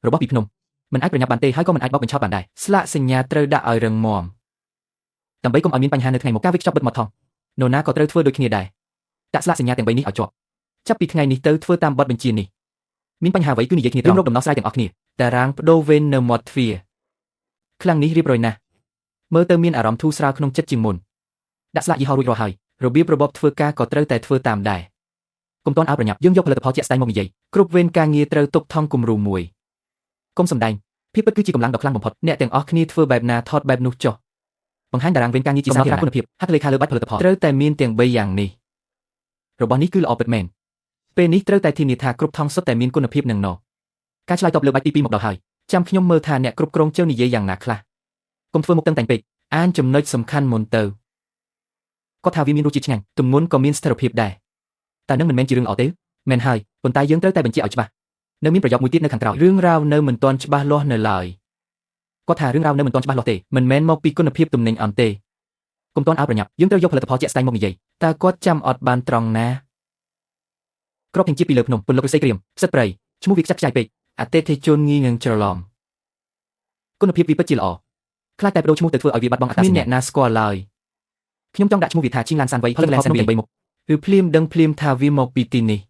របស់ពីភ្នំមិនអាចប្រញាប់បានទេហើយក៏មិនអាចបោកបញ្ឆោតបានដែរស្លាកសញ្ញាត្រូវដាក់ឲ្យរឹងមាំដើម្បីកុំឲ្យមានបញ្ហានៅថ្ងៃមុខការវេចខ្ចប់បិទមាត់ថងនរណាក៏ត្រូវធ្វើដូចគ្នាដែរដាក់ស្លាកសញ្ញាទាំង3នេះឲ្យជាប់ចាប់ពីថ្ងៃនេះទៅធ្វើតាមបទបញ្ជានេះមានបញ្ហាអ្វីគឺនិយាយគ្នាត្រង់រកដំណោះស្រាយទាំងអស់គ្នាតារាងបដូរវេននៅមាត់ទ្វារខ្លាំងនេះរៀបរយណាស់មើលទៅមានអារម្មណ៍ធូរស្រាលក្នុងចិត្តជាងមុនដាក់ស្លាកយីហោរួចរាល់ហើយរបៀបរបបធ្វើការក៏ត្រូវតែធ្វើតាមដែរកុំតន់ឲ្យប្រញាប់យើងយកផលិតផលជាក់ស្ដែងមកនិយាយគ្រប់វេនការងារត្រូវទុកថងគំរូមួយកុំសំដែងភាពពិតគឺជាកម្លាំងដ៏ខ្លាំងបំផុតអ្នកទាំងអស់គ្នាធ្វើបែបណាថតបែបនោះចុះបង្ហាញតារាងវេនការងារជាសាធារណៈគុណភាពហត្ថលេខាលើបាច់ផលិតផលត្រូវតែមានទាំង3យ៉ាងនេះរបស់នេះគឺល្អពិតមែនពេលនេះត្រូវតែធានាថាគ្រប់ថងសុទ្ធតែមានគុណភាពនឹងណការឆ្លើយតបលើបាច់ទី2មកដល់ហើយចាំខ្ញុំមើលថាអ្នកគ្រប់គ្រងជើនិយាយយ៉ាងណាខ្លះកុំធ្វើមុខតឹងតែងពេកអានចំណុចសំខាន់មុនទៅគាត់ថាវាមានរសជាតិឆ្ងាញ់ទម្ងន់ក៏មានស្ថិរភាពដែរតែនឹងមិនមែនជារឿងល្អទេមែនហើយប៉ុន្តែយើងត្រូវតែបញ្ជាក់ឲ្យច្បាស់នៅមានប្រយោគមួយទៀតនៅខាងក្រោយរឿងរ៉ាវនៅមិនទាន់ច្បាស់លាស់នៅឡើយគាត់ថារឿងរ៉ាវនៅមិនទាន់ច្បាស់លាស់ទេមិនមែនមកពីគុណភាពទំនិញអន់ទេកុំទាន់ឲ្យប្រញាប់យើងត្រូវយកផលិតផលជាក់ស្ដែងមកនិយាយតើគាត់ចាំអត់បានត្រង់ណាក្របទាំងជាតិពីលើភ្នំពន្លកឫស្សីក្រៀមផ្សិតព្រៃឈ្មោះវាខ្ចាត់ខ្ចាយពេកអតិថិជនងាយនឹងច្រឡំគុណភាពវាពិតជាល្អខ្លាចតែបដូរឈ្មោះទៅធ្វើឲ្យវាបាត់បង់អត្តសញ្ញាណអ្នកណាស្គាល់ឡើយខ្ញុំចង់ដាក់ឈ្មោះវាថាឈីងឡានសានវៃផលិតផលទាំង3មុខឬភ្លាមដឹងភ្លាមថាវាមកពីទីនេះ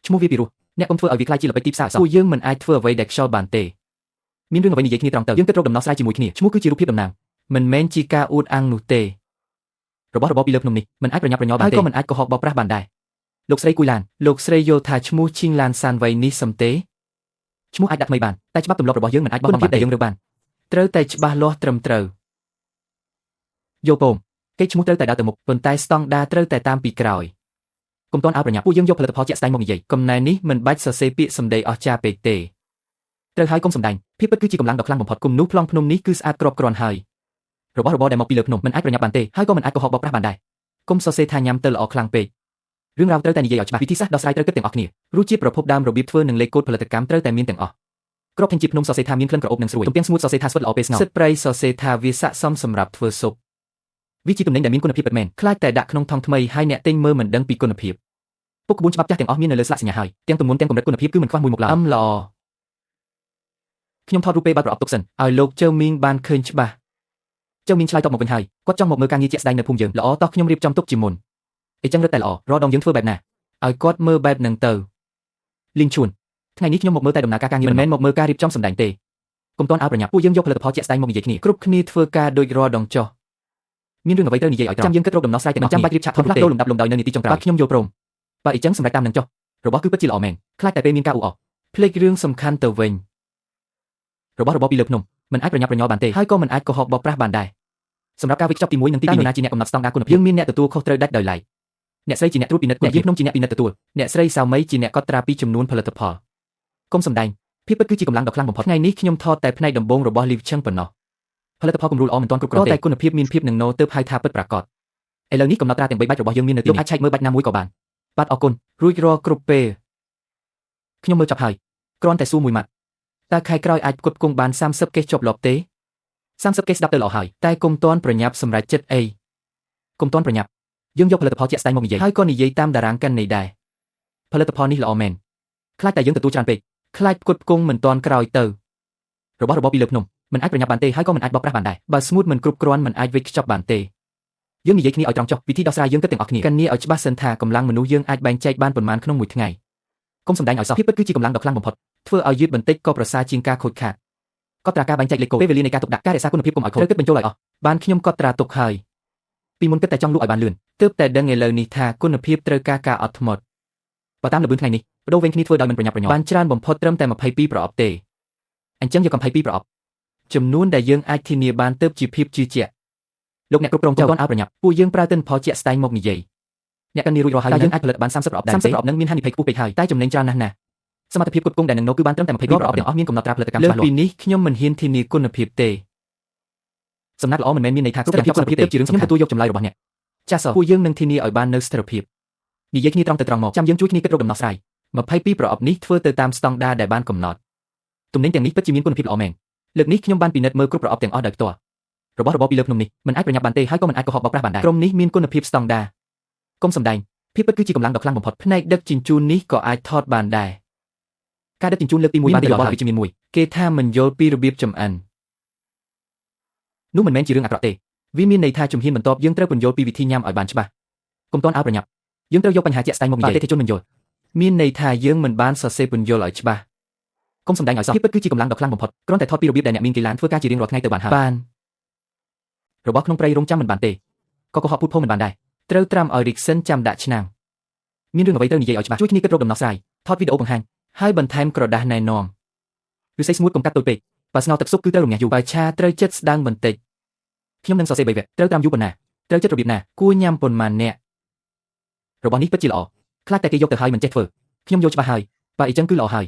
ឈ្មោះវាពីរោះអ្នកកុំធ្វើឲ្យវាខ្លាចជាល្បិចទីផ្សារពួកយើងមិនអាចធ្វើអ្វីដែលខ្យល់បានទេមានរឿងអ្វីនិយាយគ្នាត្រង់ទៅយើងគិតរកដំណោះស្រាយជាមួយគ្នាឈ្មោះគឺជារូបភាពតំណាងមិនមែនជាការអួតអាងនោះទេរបស់របរពីលើភ្នំនេះមិនអាចប្រញាប់ប្រញាល់បានទេហើយក៏មិនអាចកុហកបោកប្រាស់បានដែរលោកស្រីគួយឡានលោកស្រីយល់ថាឈ្មោះឈីងឡានសានវៃនេះសំទេឈ្មោះអាចដាក់ថ្មីបានតែច្បាប់ទម្លាប់របស់យើងមិនអាចបោះបង់បានតែយើងរើបានត្រូវតែច្បាស់លាស់ត្រឹមត្រូវយល់ពងគេឈ្មោះត្រូវតែដើរទៅមុខប៉ុន្តែស្តង់ដារត្រូវតែតាមពីក្រោយកុំតន់ឲ្យប្រញាប់ពួកយើងយកផលិតផលជាក់ស្ដែងមកនិយាយកំណែនេះមិនបាច់សរសេរពាក្យសម្ដីអស្ចារ្យពេកទេត្រូវហើយកុំសម្ដែងភាពពិតគឺជាកម្លាំងដ៏ខ្លាំងបំផុតគំនូសប្លង់ភ្នំនេះគឺស្អាតគ្រាប់គ្រាន់ហើយរបស់របរដែលមកពីលើភ្នំមិនអាចប្រញាប់បានទេហើយក៏មិនអាចកុហកបោកប្រាស់បានដែរកុំសរសេរថាញ៉ាំទៅល្អខ្លាំងពេករឿងរ៉ាវត្រូវតែនិយាយឲ្យច្បាស់វិធីសាស្ត្រដោះស្រាយត្រូវគិតទាំងអស់គ្នារសជាតិប្រភពដើមរបៀបធ្វើនិងលេខកូដផលិតកម្មត្រូវតែមានទាំងអស់ក្របទាំងជាតិភ្នំសរសេរថាមានក្លិនក្រអូបនិងស្រួយទំពាំងស្ងួតសរសេរថាស្វិតល្អពេលស្ងោរសិតព្រៃសរសេរថាវាស័ក្តិសមសម្រាប់ធ្វើស៊ុបវាជាទំនិញដែលមានគុណភាពពិតមែនខ្លាចតែដាក់ក្នុងថង់ថ្មីហើយអ្នកទិញមើលមិនដឹងពីគុណភាពពុកក្បួនច្បាប់ចាស់ទាំងអស់មាននៅលើស្លាកសញ្ញាហើយទាំងទម្ងន់ទាំងកម្រិតគុណភាពគឺមិនខ្វះមួយមុខឡើយល្អខ្ញុំថតរូបពេលបើកប្រអប់ទុកសិនឲ្យលោកជើមីងបានឃើញច្បាស់ជើមីងឆ្លើយតបមកវិញហើយគាត់ចង់មកមើលការងារជាក់ស្ដែងនៅភូមិយើងល្អតោះខ្ញុំរៀបចំទុកជាមុនអីចឹងរត់តែល្អរដងយើងធ្វើបែបណាឲ្យគាត់មើលបែបហ្នឹងទៅលីងឈួនថ្ងៃនេះខ្ញុំមកមើលតែដំណើរការងារមិនមែនមកមើលការរៀបចំសម្ដែងទេកុំតន់ឲ្យប្រញាប់ពួកយើងយកផលិតផលជាក់ស្ដែងមកនិយាយគ្នាគ្រប់គ្នាធ្វើការដូចរាល់ដងចុះមានរឿងអ្វីត្រូវនិយាយឲ្យត្រង់ចាំយើងគិតរកដំណោះស្រាយទាំងអស់ចាំបាច់រៀបឆាកថតរូបទេលំដាប់លំដោយនៅនីតិចុងក្រោយបាទខ្ញុំយល់ព្រមបើអីចឹងសម្រាប់តាមនឹងចុះរបស់គឺពិតជាល្អមែនខ្លាចតែពេលមានការអ៊ូអរភ្លេចរឿងសំខាន់ទៅវិញរបស់របរពីលើភ្នំមិនអាចប្រញាប់ប្រញាល់បានទេហើយក៏មិនអាចកុហកបោកប្រាស់បានដែរសម្រាប់ការវេចខ្ចប់ទី1និងទី2ណាជាអ្នកកំណត់ស្តង់ដារគុណភាពយើងមានអ្នកទទួលខុសត្រូវដាច់ដោយឡែកអ្នកស្រីជាអ្នកត្រួតពិនិត្យអ្នកយាមភ្នំជាអ្នកពិនិត្យទទួលអ្នកស្រីសៅមីជាអ្នកកត់ត្រាពីចំនួនផលិតផលកុំសម្ដែងភាពពិតគឺជាកម្លាំងដ៏ខ្លាំងបំផុតថ្ងៃនេះខ្ញុំថតតែផ្នែកដំបូងរបស់ Liv Cheng ប៉ុណ្ណោះផលិតផលគំរូល្អមិនទាន់គ្រប់គ្រាន់ទេតែគុណភាពមានភាពនឹងណូទើបហៅថាពិតប្រាកដឥឡូវនេះកំណត់ត្រាទាំង3បាច់របស់យើងមាននៅទីនេះអាចឆែកមើលបាច់ណាមួយក៏បានបាទអរគុណរួចរាល់គ្រប់ពេលខ្ញុំមើលចប់ហើយគ្រាន់តែសួរមួយម៉ាត់តើខែក្រោយអាចផ្គត់ផ្គង់បាន30កេសជាប់លាប់ទេ30កេសស្ដាប់ទៅល្អហើយតែកុំទាន់ប្រញាប់សម្រេចចិត្តអីកុំទាន់ប្រញាប់យើងយកផលិតផលជាក់ស្ដែងមកនិយាយហើយក៏និយាយតាមតារាងកិននៃដែរផលិតផលនេះល្អមែនខ្លាចតែយើងទទួលច្រើនពេកខ្លាចផ្គត់ផ្គង់មិនទាន់ក្រោយទៅរបស់របរពីលើភ្នំមិនអាចប្រញាប់បានទេហើយក៏មិនអាចបោកប្រាស់បានដែរបើស្ងួតមិនគ្រប់គ្រាន់មិនអាចវេចខ្ចប់បានទេយើងនិយាយគ្នាឲ្យត្រង់ចុះវិធីដោះស្រាយយើងគិតទាំងអស់គ្នាកញ្ញាឲ្យច្បាស់សិនថាកម្លាំងមនុស្សយើងអាចបែងចែកបានប៉ុន្មានក្នុងមួយថ្ងៃកុំសម្ដែងឲ្យសោះភាពពិតគឺជាកម្លាំងដ៏ខ្លាំងបំផុតធ្វើឲ្យយឺតបន្តិចក៏ប្រសើរជាងការខូចខាតកត់ត្រាការបែងចែកលេខកូដពេលវេលានៃការទុកដាក់ការរក្សាគុណភាពកុំឲ្យខូចត្រូវគិតបញ្ចូលឲ្យអស់បានខ្ញុំកត់ត្រាទុកហើយពីមុនគិតតែចង់លក់ឲ្យបានលឿនទើបតែដឹងឥឡូវនេះថាគុណភាពត្រូវការអត់ធ្មត់បើតាមល្បឿនថ្ងៃនេះបដូរវេនគ្នាធ្វើដោយមិនប្រញាប់ប្រញាល់បានច្រើនបំផុតត្រឹមតែ22ប្រអប់ទេអញ្ចឹងយក22ប្រអប់ចំនួនដែលយើងអាចធានាបានទើបជាភាពជឿជាក់លោកអ្នកគ្រប់គ្រងចៅគាត់ឲ្យប្រញាប់ពួកយើងប្រើទិន្នផលជាក់ស្ដែងមកនិយាយអ្នកកាន់នេះរួចរាល់ហើយយើងអាចផលិតបាន30ប្រអប់ដែរ30ប្រអប់នឹងមានហានិភ័យខ្ពស់ពេកហើយតែចំណេញច្រើនណាស់ណាសមត្ថភាពគ្រប់គ្រងដែលនឹងណូគឺបានត្រឹមតែ22ប្រអប់ទាំងអស់មានកំណត់ត្រាផលិតកម្មច្បាស់លាស់លើពីនេះខ្ញុំមិនហ៊ានធានាគុណភាពទេសំណាក់ល្អមិនមែនមានន័យថាគ្រប់យ៉ាងគុណភាពទេជារឿងខ្ញុំទទួលយកចម្លើយរបស់អ្នកចាសពួកយើងនឹងធានាឲ្យបាននូវស្ថិរភាពនិយាយគ្នាត្រង់ទៅត្រង់មកចាំយើងជួយគ្នាគិតរកដំណោះស្រាយ22ប្រអប់នេះធ្វើទៅតាមស្តង់ដារដែលបានកំណត់ទំនិញទាំងនេះពិតជាមានគុណភាពល្អមែនលើកនេះខ្ញុំបានពិនិត្យមើលគ្រប់ប្រអប់ទាំងអស់ដោយផ្ទាល់របស់របរពីលើភ្នំនេះមិនអាចប្រញាប់បានទេហើយក៏មិនអាចកុហកបោកប្រាស់បានដែរក្រុមនេះមានគុណភាពស្តង់ដារកុំសម្ដែងភាពពិតគឺជាកម្លាំងដ៏ខ្លាំងបំផុតផ្នែកដឹកជញ្ជូននេះក៏អាចថតបានដែរ ការដឹកជញ្ជូនលើកទី1បានរបស់វិជ្ជមានមួយគេថាមិនយល់ពីរបៀបចម្អិននោះមិនមែនជារឿងអាក្រក់ទេវាមានន័យថាជំហានបន្ទាប់យើងត្រូវពន្យល់ពីវិធីញ៉ាំឲ្យបានច្បាស់កុំទាន់អោបប្រញាប់យើងត្រូវយកបញ្ហាជាក់ស្ដែងមកនិយាយអតិថិជនមិនយល់មានន័យថាយើងមិនបានសរសេរពន្យល់ឲ្យច្បាស់កុំសម្ដែងឲ្យសោះភាពពិតគឺជាកម្លាំងដ៏ខ្លាំងបំផុតគ្រាន់តែថតពីរបៀបដែលអ្នកមានកីឡានធ្វើការជារៀងរាល់ថ្ងៃទៅបានហើយបានរបស់ក្នុងព្រៃរងចាំមិនបានទេក៏កុហកพูดផុសមិនបានដែរត្រូវត្រាំឲ្យរីកសិនចាំដាក់ឆ្នាំងមានរឿងអ្វីត្រូវនិយាយឲ្យច្បាស់ជួយគ្នាគិតរកដំណោះស្រាយថតវីដេអូបង្ហាញហើយបន្ថែមក្រដាស់ណែនាំឬស្អីស្ងួតកុំកាត់តូចពេកបើស្ងោរទឹកស៊ុបគឺត្រូវរងាស់យូរបើឆាត្រូវចិត្តស្ដាងបន្តិចខ្ញុំនឹងសរសេរ3វគ្គត្រូវត្រាំយូរប៉ុណ្ណាត្រូវចិត្តរបៀបណាគួរញ៉ាំប៉ុន្មានអ្នករបស់នេះពិតជាល្អខ្លាចតែគេយកទៅហើយមិនចេះធ្វើខ្ញុំយល់ច្បាស់ហើយបើអីចឹងគឺល្អហើយ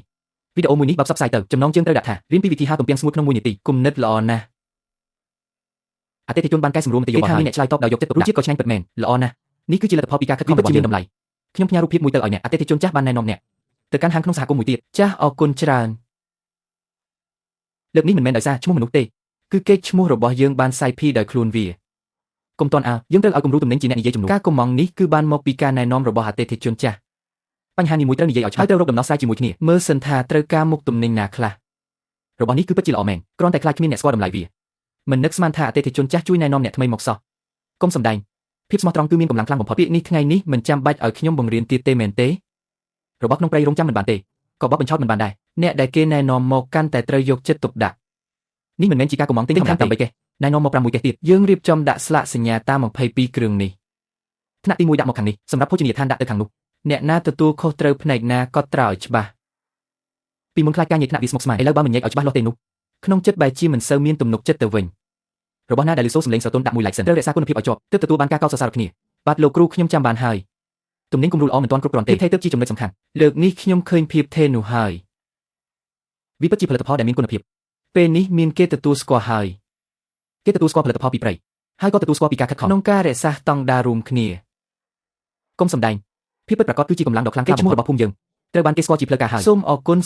វីដេអូមួយនេះបើផ្សព្វផ្សាយទៅចំណងជើងត្រូវដាក់ថារៀនពីវិធីហាលទំពាំងស្ងួតក្នុង1នាទីគំនិតល្អណាស់អតិថិជនបានកែសម្រួលមតិយោបល់ហើយអ្នកឆ្លើយតបដោយយកចិត្តទុកដាក់រសជាតិក៏ឆ្ងាញ់ពិតមែនល្អណាស់នេះគឺជាលទ្ធផលពីការខិតខំរបស់យើងតម្លៃខ្ញុំផ្ញើរូបភាពមួយទៅឲ្យអ្នកអតិថិជនចាស់បានណែនាំអ្នកទៅកាន់ហាងក្នុងសហគមន៍មួយទៀតចាស់អរគុណច្រើនលើកនេះមិនមែនដោយសារឈ្មោះមនុស្សទេគឺគេឈ្មោះរបស់យើងបានសាយភីដោយខ្លួនវាកុំតន់អើយើងត្រូវឲ្យគំរូទំនិញជាអ្នកនិយាយជំនួសការកុំងនេះគឺបានមកពីការណែនាំរបស់អតិថិជនចាស់បញ្ហានេះមួយត្រូវនិយាយឲ្យច្បាស់ត្រូវរកដំណោះស្រាយជាមួយគ្នាមើលសិនថាត្រូវការមុខទំនិញណាខ្លះរបស់នេះគឺពិតជាល្អមែនគ្រាន់តែខ្លាចគ្មានអ្នកស្គាល់តម្លៃវាមិននឹកស្មានថាអតិថិជនចាស់ជួយណែនាំអ្នកថ្មីមកសោះកុំសម្ដែងភាពស្មោះត្រង់គឺមានកម្លាំងខ្លាំងបំផុតពាក្យនេះថ្ងៃនេះមិនចាំបាច់ឲ្យខ្ញុំបង្រៀនទៀតទេមែនទេរបស់ក្នុងព្រៃរងចាំមិនបានទេក៏បបបញ្ឆោតមិនបានដែរអ្នកដែលគេណែនាំមកកាន់តែត្រូវយកចិត្តទុកដាក់នេះមិនមែនជាការកុំងទិញធម្មតាដើម្បីគេណែនាំមក6គេទៀតយើងរៀបចំដាក់ស្លាកសញ្ញាតាម22គ្រឿងនេះថ្នាក់ទី1ដាក់មកខាងនេះសម្រាប់ភោជនីយដ្ឋានដាក់ទៅខាងនោះអ្នកណាទទួលខុសត្រូវផ្នែកណាក៏ត្រូវឲ្យច្បាស់ពីមុនខ្លាចការញែកថ្នាក់វាស្មុគស្មាញឥឡូវបើមិនញែកឲ្យច្បាស់លាស់ទេនោះក្នុងចិត្តបែរជាមិនសូវមានទំនុកចិត្តទៅវិញរបស់ណាដែលលឺសូរសំឡេងស្រទន់ដាក់មួយ like សិនត្រូវរក្សាគុណភាពឲ្យជាប់ទើបទទួលបានការកោតសរសើរគ្នាបាទលោកគ្រូខ្ញុំចាំបានហើយទំនិញគំរូល្អមិនទាន់គ្រប់គ្រាន់ទេទើបជាចំណុចសំខាន់លើកនេះខ្ញុំឃើញភាពថេរនោះហើយវាពិតជាផលិតផលដែលមានគុណភាពពេលនេះមានគេទទួលស្គាល់ហើយគេទទួលស្គាល់ផលិតផលពីព្រៃហើយក៏ទទួលស្គាល់ពីការខិតខំក្នុងការរក្សាស្តង់ដាររួមគ្នាកុំសម្ដែងភាពពិតប្រាកដគឺជាកម្លាំងដ៏ខ្លាំងក្លាបំផុតរបស់ភូមិយើងត្រូវបានគេស្គាល់ជាផ្លូវការហើយសូមអរគុណ